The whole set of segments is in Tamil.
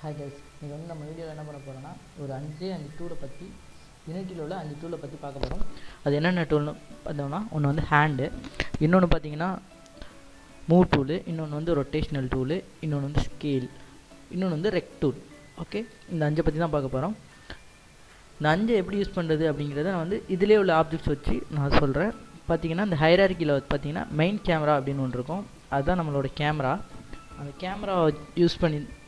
ஹாய் கைஸ், இன்றைக்கி வந்து நம்ம வீடியோவில் என்ன பண்ண போகிறோன்னா ஒரு அஞ்சு டூலை பற்றி யூனிட்டியில் உள்ள 5 டூலை பற்றி பார்க்க போகிறோம். அது என்னென்ன டூல்னு பார்த்தோம்னா, ஒன்று வந்து ஹேண்டு, இன்னொன்று பார்த்தீங்கன்னா மூவ் டூலு, இன்னொன்று வந்து ரொட்டேஷ்னல் டூலு, இன்னொன்று வந்து ஸ்கேல், இன்னொன்று வந்து ரெக் டூல். ஓகே, இந்த 5 பற்றி தான் பார்க்க போகிறோம். இந்த 5 எப்படி யூஸ் பண்ணுறது அப்படிங்கிறத நான் வந்து இதிலே உள்ள ஆப்ஜெக்ட்ஸ் வச்சு நான் சொல்கிறேன். பார்த்தீங்கன்னா இந்த ஹைரார்க்கியில் பார்த்தீங்கன்னா மெயின் கேமரா அப்படின்னு ஒன்று இருக்கும். அதுதான் நம்மளோட கேமரா. அந்த கேமரா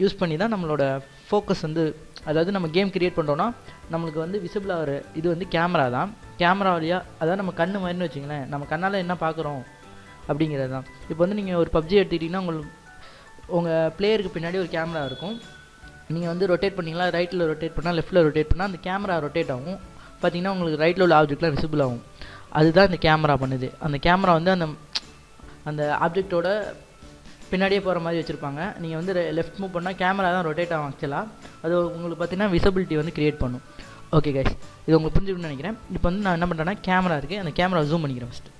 யூஸ் பண்ணி தான் நம்மளோட ஃபோக்கஸ் வந்து, அதாவது நம்ம கேம் க்ரியேட் பண்ணுறோன்னா நம்மளுக்கு வந்து விசிபிள் ஆகிற இது வந்து கேமரா தான். கேமரா வழியாக, அதாவது நம்ம கண்ணு மாதிரின்னு வச்சிங்களேன், நம்ம கண்ணால் என்ன பார்க்குறோம் அப்படிங்கிறது தான். இப்போ வந்து நீங்கள் ஒரு பப்ஜி எடுத்துக்கிட்டிங்கன்னா உங்கள் பிளேயருக்கு பின்னாடி ஒரு கேமரா இருக்கும். நீங்கள் வந்து ரொட்டேட் பண்ணிங்களா, ரைட்டில் ரொட்டேட் பண்ணால் லெஃப்ட்டில் ரொட்டேட் பண்ணால் அந்த கேமரா ரொட்டேட் ஆகும். பார்த்தீங்கன்னா உங்களுக்கு ரைட்டில் உள்ள ஆப்ஜெக்ட்லாம் விசிபிள் ஆகும். அதுதான் இந்த கேமரா பண்ணுது. அந்த கேமரா வந்து அந்த ஆப்ஜெக்டோட பின்னாடியே போகிற மாதிரி வச்சுருப்பாங்க. நீங்கள் வந்து லெஃப்ட் மூவ் பண்ணால் கேமரா தான் ரொட்டேட் ஆகும். ஆக்சுவலாக அது உங்களுக்கு பார்த்தீங்கன்னா விசிபிலிட்டி வந்து க்ரியேட் பண்ணும். ஓகே கைஸ், இது உங்களுக்கு புரிஞ்சுக்கணும்னு நினைக்கிறேன். இப்போ வந்து நான் என்ன பண்ணுறேன்னா, கேமரா இருக்குது, அந்த கேமரா ஜூம் பண்ணிக்கிறேன் ஃபஸ்ட்டு.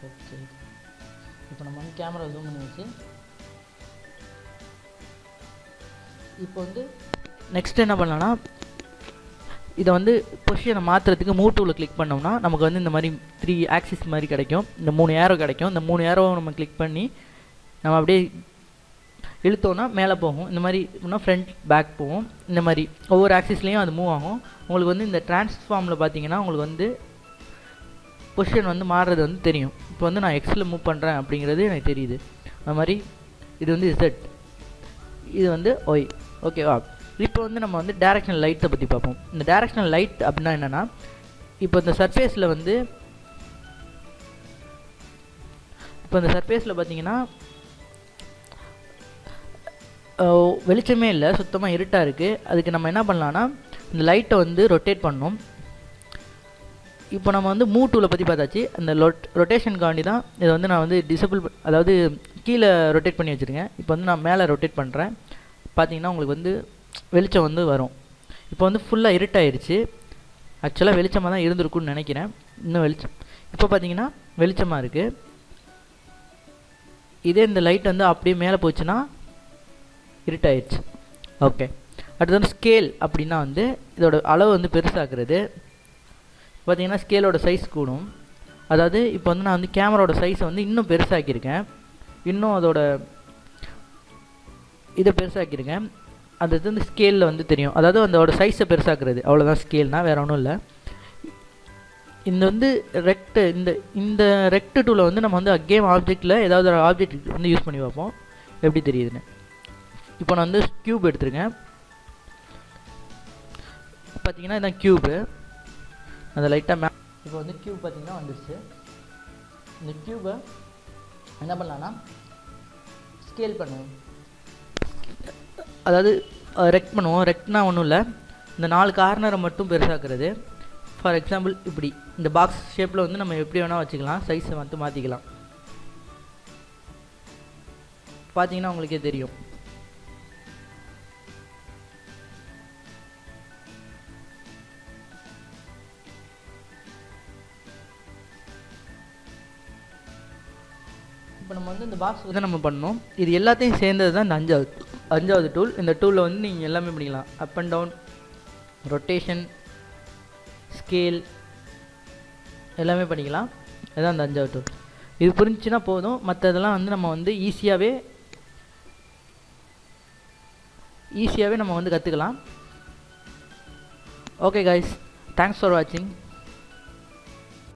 ஓகே, இப்போ நம்ம வந்து கேமரா ஜூம் பண்ணி வச்சு இப்போ வந்து நெக்ஸ்ட் என்ன பண்ணலான்னா, இதை வந்து பொசிஷனை மாற்றுறதுக்கு மூவ் டூவில் கிளிக் பண்ணோம்னா நமக்கு வந்து இந்த மாதிரி 3 ஆக்சிஸ் மாதிரி கிடைக்கும். இந்த 3 ஏரோ கிடைக்கும். இந்த 3 ஏரோவை நம்ம கிளிக் பண்ணி நம்ம அப்படியே இழுத்தோன்னா மேலே போகும். இந்த மாதிரி இன்னும் ஃப்ரண்ட் பேக் போகும். இந்த மாதிரி ஒவ்வொரு ஆக்சிஸ்லேயும் அது மூவ் ஆகும். உங்களுக்கு வந்து இந்த டிரான்ஸ்ஃபார்மில் பார்த்தீங்கன்னா உங்களுக்கு வந்து பொசிஷன் வந்து மாறுறது வந்து தெரியும். இப்போ வந்து நான் எக்ஸில் மூவ் பண்ணுறேன் அப்படிங்கிறது எனக்கு தெரியுது. அது மாதிரி இது வந்து Z, இது வந்து ஒய். ஓகேவா? இப்போ வந்து நம்ம வந்து டைரக்ஷனல் லைட்டை பற்றி பார்ப்போம். இந்த டைரக்ஷனல் லைட் அப்படின்னா என்னென்னா, இப்போ இந்த சர்ஃபேஸில் பார்த்தீங்கன்னா வெளிச்சமே இல்லை, சுத்தமாக இருட்டாக இருக்குது. அதுக்கு நம்ம என்ன பண்ணலான்னா, இந்த லைட்டை வந்து ரொட்டேட் பண்ணணும். இப்போ நம்ம வந்து மூவ் டூலை பற்றி பார்த்தாச்சு. அந்த ரொட்டேஷனுக்காண்டி தான் இதை வந்து நான் வந்து அதாவது கீழே ரொட்டேட் பண்ணி வச்சுருக்கேன். இப்போ வந்து நான் மேலே ரொட்டேட் பண்ணுறேன். பார்த்தீங்கன்னா உங்களுக்கு வந்து வெளிச்சம் வந்து வரும். இப்போ வந்து ஃபுல்லாக இருட்டாயிருச்சு. ஆக்சுவலாக வெளிச்சமாக தான் இருந்திருக்குன்னு நினைக்கிறேன். இன்னும் வெளிச்சம், இப்போ பார்த்தீங்கன்னா வெளிச்சமாக இருக்குது. இதே இந்த லைட் வந்து அப்படியே மேலே போச்சுன்னா இருட்டாயிருச்சு. ஓகே, அடுத்து வந்து ஸ்கேல் அப்படின்னா வந்து இதோட அளவு வந்து பெருசாக்குறது. பார்த்தீங்கன்னா ஸ்கேலோட சைஸ் கூடும். அதாவது இப்போ வந்து நான் வந்து கேமராவோட சைஸை வந்து இன்னும் பெருசாக்கியிருக்கேன். இன்னும் அதோட இதை பெருசாக்கியிருக்கேன். அது வந்து ஸ்கேலில் வந்து தெரியும். அதாவது அதோட சைஸை பெருசாக்குறது, அவ்வளோதான் ஸ்கேல்னால், வேறு ஒன்றும் இல்லை. இந்த வந்து இந்த ரெக்ட் டூலை வந்து நம்ம வந்து கேம் ஆப்ஜெக்டில் ஏதாவது ஒரு ஆப்ஜெக்ட் வந்து யூஸ் பண்ணி பார்ப்போம் எப்படி தெரியுதுன்னு. இப்போ நான் வந்து க்யூப் எடுத்துருக்கேன். பார்த்தீங்கன்னா இதான் க்யூபு. அந்த லைட்டாக இப்போ வந்து க்யூப் பார்த்தீங்கன்னா வந்துடுச்சு. இந்த க்யூபை என்ன பண்ணலான்னா ஸ்கேல் பண்ணுவோம். அதாவது ரெக்ட் பண்ணுவோம். ரெக்ட்னா ஒன்றும் இல்லை, இந்த 4 கார்னரை மட்டும் பெருசாக்குறது. ஃபார் எக்ஸாம்பிள் இப்படி இந்த பாக்ஸ் ஷேப்பில் வந்து நம்ம எப்படி வேணால் வச்சுக்கலாம், சைஸை மட்டும் மாற்றிக்கலாம். பார்த்தீங்கன்னா உங்களுக்கே தெரியும். இப்போ நம்ம வந்து இந்த பாக்ஸ் வந்து நம்ம பண்ணோம். இது எல்லாத்தையும் சேர்ந்தது தான் இந்த அஞ்சாவது டூல். இந்த டூலில் வந்து நீங்கள் எல்லாமே பண்ணிக்கலாம். Up and down, rotation, scale எல்லாமே பண்ணிக்கலாம். அதுதான் அந்த 5வது டூல். இது புரிஞ்சுன்னா போதும். மற்றதெல்லாம் வந்து நம்ம வந்து ஈஸியாகவே நம்ம வந்து கற்றுக்கலாம். ஓகே கைஸ், தேங்க்ஸ் ஃபார் வாட்சிங்.